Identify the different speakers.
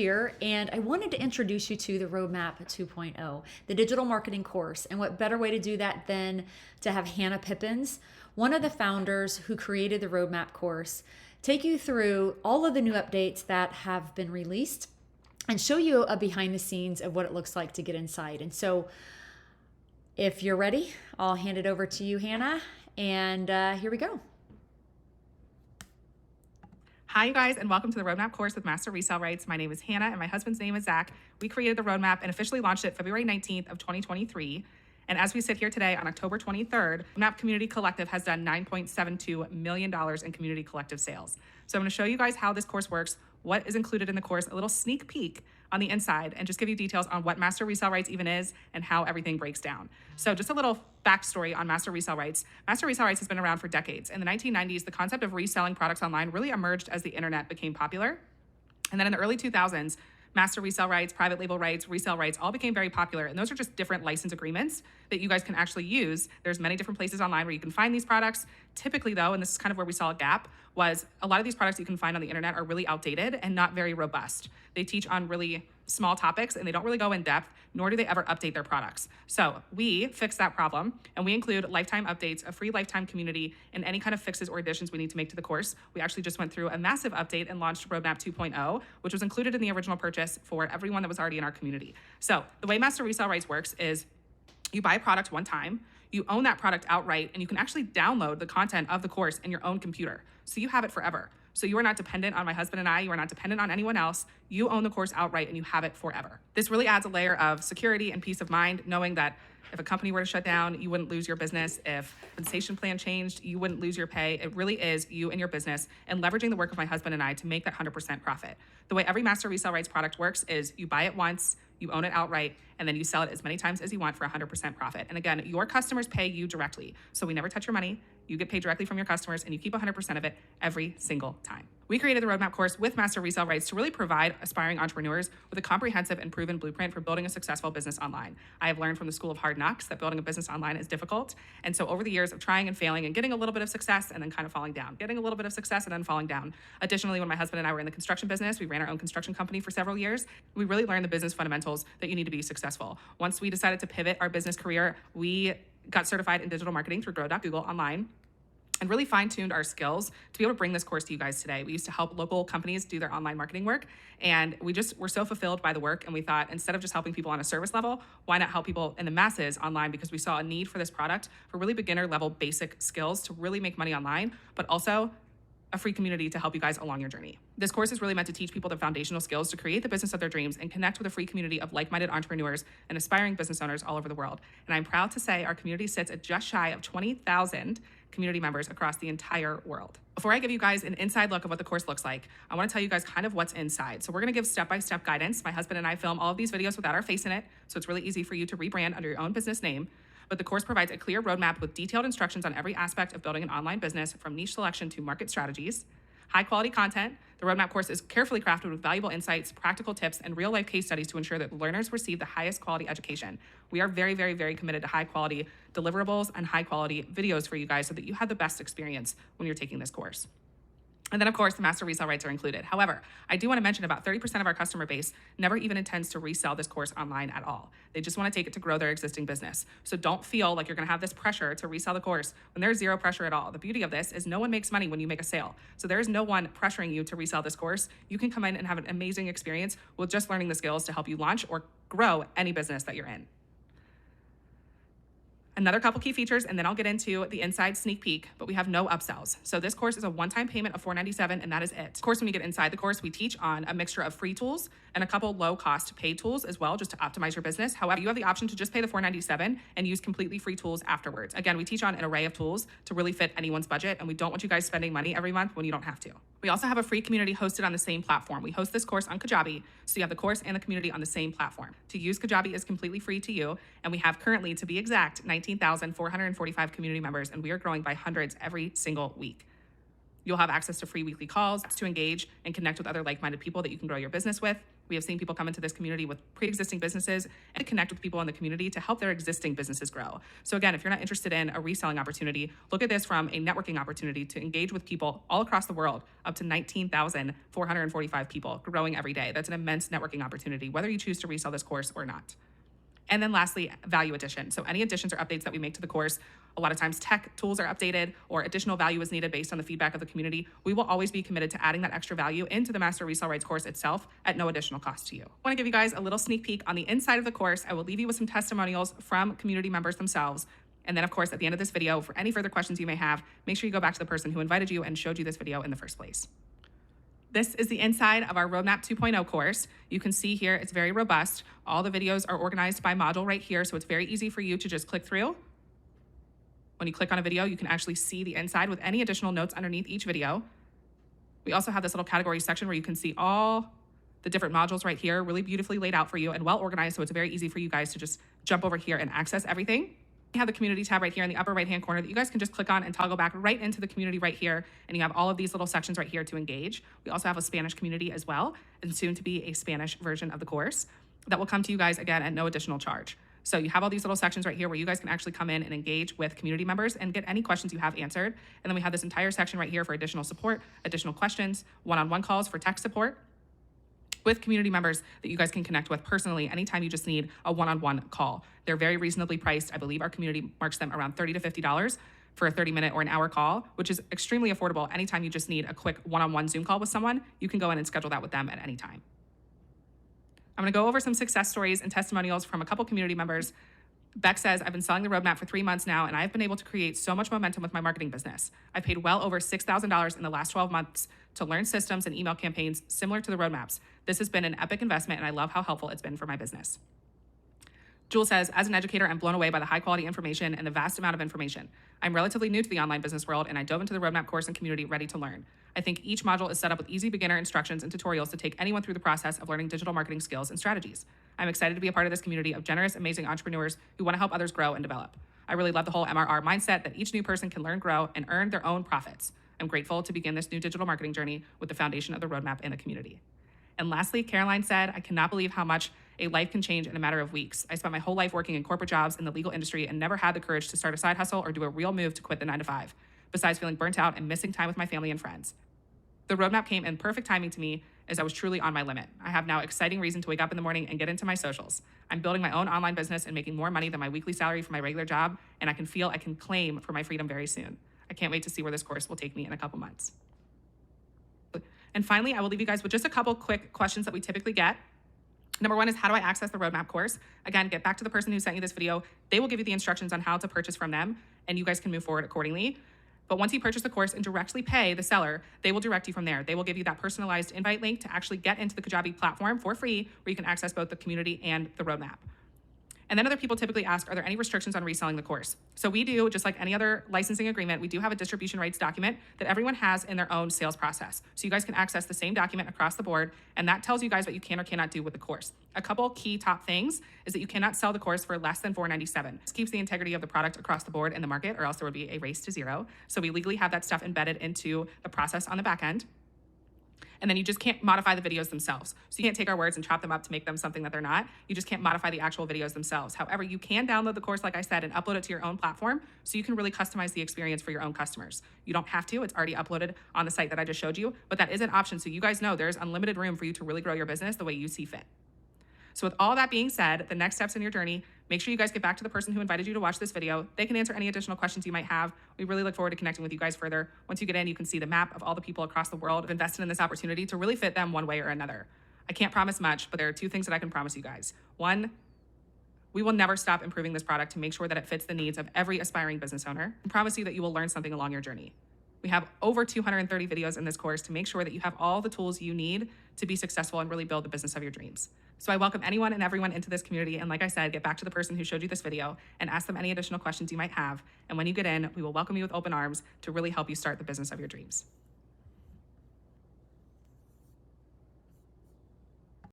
Speaker 1: Here, and I wanted to introduce you to the Roadmap 2.0, the digital marketing course. And what better way to do that than to have Hannah Pippins, one of the founders who created the Roadmap course, take you through all of the new updates that have been released and show you a behind the scenes of what it looks like to get inside. And so if you're ready, I'll hand it over to you, Hannah, and here we go.
Speaker 2: Hi, you guys, and welcome to the Roadmap course with Master Resell Rights. My name is Hannah, and my husband's name is Zach. We created the Roadmap and officially launched it February 19th of 2023. And as we sit here today on October 23rd, Roadmap Community Collective has done $9.72 million in community collective sales. So I'm going to show you guys how this course works, what is included in the course, a little sneak peek on the inside, and just give you details on what Master Resell Rights even is and how everything breaks down. So just a little backstory on Master Resell Rights. Master Resell Rights has been around for decades. In the 1990s, the concept of reselling products online really emerged as the internet became popular. And then in the early 2000s, Master Resell Rights, private label rights, resell rights all became very popular. And those are just different license agreements that you guys can actually use. There's many different places online where you can find these products. Typically though, and this is kind of where we saw a gap, was a lot of these products you can find on the internet are really outdated and not very robust. They teach on really small topics and they don't really go in depth, nor do they ever update their products. So we fix that problem, and we include lifetime updates, a free lifetime community, and any kind of fixes or additions we need to make to the course. We actually just went through a massive update and launched Roadmap 2.0, which was included in the original purchase for everyone that was already in our community. So the way Master Resell Rights works is you buy a product one time, you own that product outright, and you can actually download the content of the course in your own computer. So you have it forever. So you are not dependent on my husband and I, you are not dependent on anyone else. You own the course outright and you have it forever. This really adds a layer of security and peace of mind, knowing that if a company were to shut down, you wouldn't lose your business. If compensation plan changed, you wouldn't lose your pay. It really is you and your business, and leveraging the work of my husband and I to make that 100% profit. The way every Master Resell Rights product works is you buy it once, you own it outright, and then you sell it as many times as you want for 100% profit. And again, your customers pay you directly. So we never touch your money. You get paid directly from your customers, and you keep 100% of it every single time. We created the Roadmap course with Master Resell Rights to really provide aspiring entrepreneurs with a comprehensive and proven blueprint for building a successful business online. I have learned from the School of Hard Knocks that building a business online is difficult. And so over the years of trying and failing and getting a little bit of success and then kind of falling down, getting a little bit of success and then falling down. Additionally, when my husband and I were in the construction business, we ran our own construction company for several years. We really learned the business fundamentals that you need to be successful. Once we decided to pivot our business career, we got certified in digital marketing through Grow.Google online, and really fine-tuned our skills to be able to bring this course to you guys today. We used to help local companies do their online marketing work, and we just were so fulfilled by the work, and we thought, instead of just helping people on a service level, why not help people in the masses online? Because we saw a need for this product for really beginner level basic skills to really make money online, but also a free community to help you guys along your journey. This course is really meant to teach people the foundational skills to create the business of their dreams and connect with a free community of like-minded entrepreneurs and aspiring business owners all over the world. And I'm proud to say our community sits at just shy of 20,000 community members across the entire world. Before I give you guys an inside look of what the course looks like, I want to tell you guys kind of what's inside. So we're going to give step-by-step guidance. My husband and I film all of these videos without our face in it, so it's really easy for you to rebrand under your own business name. But the course provides a clear roadmap with detailed instructions on every aspect of building an online business, from niche selection to market strategies. High quality content. The Roadmap course is carefully crafted with valuable insights, practical tips, and real life case studies to ensure that learners receive the highest quality education. We are very, very, very committed to high quality deliverables and high quality videos for you guys so that you have the best experience when you're taking this course. And then, of course, the Master Resell Rights are included. However, I do want to mention about 30% of our customer base never even intends to resell this course online at all. They just want to take it to grow their existing business. So don't feel like you're going to have this pressure to resell the course when there's zero pressure at all. The beauty of this is no one makes money when you make a sale. So there is no one pressuring you to resell this course. You can come in and have an amazing experience with just learning the skills to help you launch or grow any business that you're in. Another couple key features, and then I'll get into the inside sneak peek, but we have no upsells. So this course is a one-time payment of $497, and that is it. Of course, when you get inside the course, we teach on a mixture of free tools and a couple low-cost paid tools as well, just to optimize your business. However, you have the option to just pay the $497 and use completely free tools afterwards. Again, we teach on an array of tools to really fit anyone's budget, and we don't want you guys spending money every month when you don't have to. We also have a free community hosted on the same platform. We host this course on Kajabi, so you have the course and the community on the same platform. To use Kajabi is completely free to you, and we have currently, to be exact, 19,445 community members, and we are growing by hundreds every single week. You'll have access to free weekly calls to engage and connect with other like-minded people that you can grow your business with. We have seen people come into this community with pre-existing businesses and connect with people in the community to help their existing businesses grow. So again, if you're not interested in a reselling opportunity, look at this from a networking opportunity to engage with people all across the world, up to 19,445 people growing every day. That's an immense networking opportunity, whether you choose to resell this course or not. And then lastly, value addition. So any additions or updates that we make to the course, a lot of times tech tools are updated or additional value is needed based on the feedback of the community. We will always be committed to adding that extra value into the Master Resell Rights course itself at no additional cost to you. I want to give you guys a little sneak peek on the inside of the course. I will leave you with some testimonials from community members themselves. And then of course, at the end of this video, for any further questions you may have, make sure you go back to the person who invited you and showed you this video in the first place. This is the inside of our Roadmap 2.0 course. You can see here, it's very robust. All the videos are organized by module right here, so it's very easy for you to just click through. When you click on a video, you can actually see the inside with any additional notes underneath each video. We also have this little category section where you can see all the different modules right here, really beautifully laid out for you and well organized, so it's very easy for you guys to just jump over here and access everything. We have the community tab right here in the upper right-hand corner that you guys can just click on and toggle back right into the community right here. And you have all of these little sections right here to engage. We also have a Spanish community as well, and soon to be a Spanish version of the course that will come to you guys again at no additional charge. So you have all these little sections right here where you guys can actually come in and engage with community members and get any questions you have answered. And then we have this entire section right here for additional support, additional questions, one-on-one calls for tech support with community members that you guys can connect with personally anytime you just need a one-on-one call. They're very reasonably priced. I believe our community marks them around $30 to $50 for a 30-minute or an hour call, which is extremely affordable. Anytime you just need a quick one-on-one Zoom call with someone, you can go in and schedule that with them at any time. I'm gonna go over some success stories and testimonials from a couple community members. Beck says, I've been selling the roadmap for 3 months now, and I've been able to create so much momentum with my marketing business. I've paid well over $6,000 in the last 12 months to learn systems and email campaigns similar to the roadmaps. This has been an epic investment, and I love how helpful it's been for my business. Jewel says, as an educator, I'm blown away by the high quality information and the vast amount of information. I'm relatively new to the online business world, and I dove into the roadmap course and community ready to learn. I think each module is set up with easy beginner instructions and tutorials to take anyone through the process of learning digital marketing skills and strategies. I'm excited to be a part of this community of generous, amazing entrepreneurs who want to help others grow and develop. I really love the whole MRR mindset that each new person can learn, grow, and earn their own profits. I'm grateful to begin this new digital marketing journey with the foundation of the roadmap and the community. And lastly, Caroline said, I cannot believe how much a life can change in a matter of weeks. I spent my whole life working in corporate jobs in the legal industry and never had the courage to start a side hustle or do a real move to quit the 9 to 5, besides feeling burnt out and missing time with my family and friends. The roadmap came in perfect timing to me as I was truly on my limit. I have now exciting reason to wake up in the morning and get into my socials. I'm building my own online business and making more money than my weekly salary for my regular job, and I can feel I can claim for my freedom very soon. I can't wait to see where this course will take me in a couple months. And finally, I will leave you guys with just a couple quick questions that we typically get. Number one is, how do I access the roadmap course? Again, get back to the person who sent you this video. They will give you the instructions on how to purchase from them, and you guys can move forward accordingly. But once you purchase the course and directly pay the seller, they will direct you from there. They will give you that personalized invite link to actually get into the Kajabi platform for free, where you can access both the community and the roadmap. And then other people typically ask, are there any restrictions on reselling the course? So we do, just like any other licensing agreement, we do have a distribution rights document that everyone has in their own sales process. So you guys can access the same document across the board, and that tells you guys what you can or cannot do with the course. A couple key top things is that you cannot sell the course for less than $497. This keeps the integrity of the product across the board in the market, or else there would be a race to zero. So we legally have that stuff embedded into the process on the back end. And then you just can't modify the videos themselves. So you can't take our words and chop them up to make them something that they're not. You just can't modify the actual videos themselves. However, you can download the course, like I said, and upload it to your own platform so you can really customize the experience for your own customers. You don't have to, it's already uploaded on the site that I just showed you, but that is an option. So you guys know there's unlimited room for you to really grow your business the way you see fit. So with all that being said, the next steps in your journey, make sure you guys get back to the person who invited you to watch this video. They can answer any additional questions you might have. We really look forward to connecting with you guys further. Once you get in, you can see the map of all the people across the world who've invested in this opportunity to really fit them one way or another. I can't promise much, but there are 2 things that I can promise you guys. 1, we will never stop improving this product to make sure that it fits the needs of every aspiring business owner. I promise you that you will learn something along your journey. We have over 230 videos in this course to make sure that you have all the tools you need to be successful and really build the business of your dreams. So I welcome anyone and everyone into this community. And like I said, get back to the person who showed you this video and ask them any additional questions you might have. And when you get in, we will welcome you with open arms to really help you start the business of your dreams.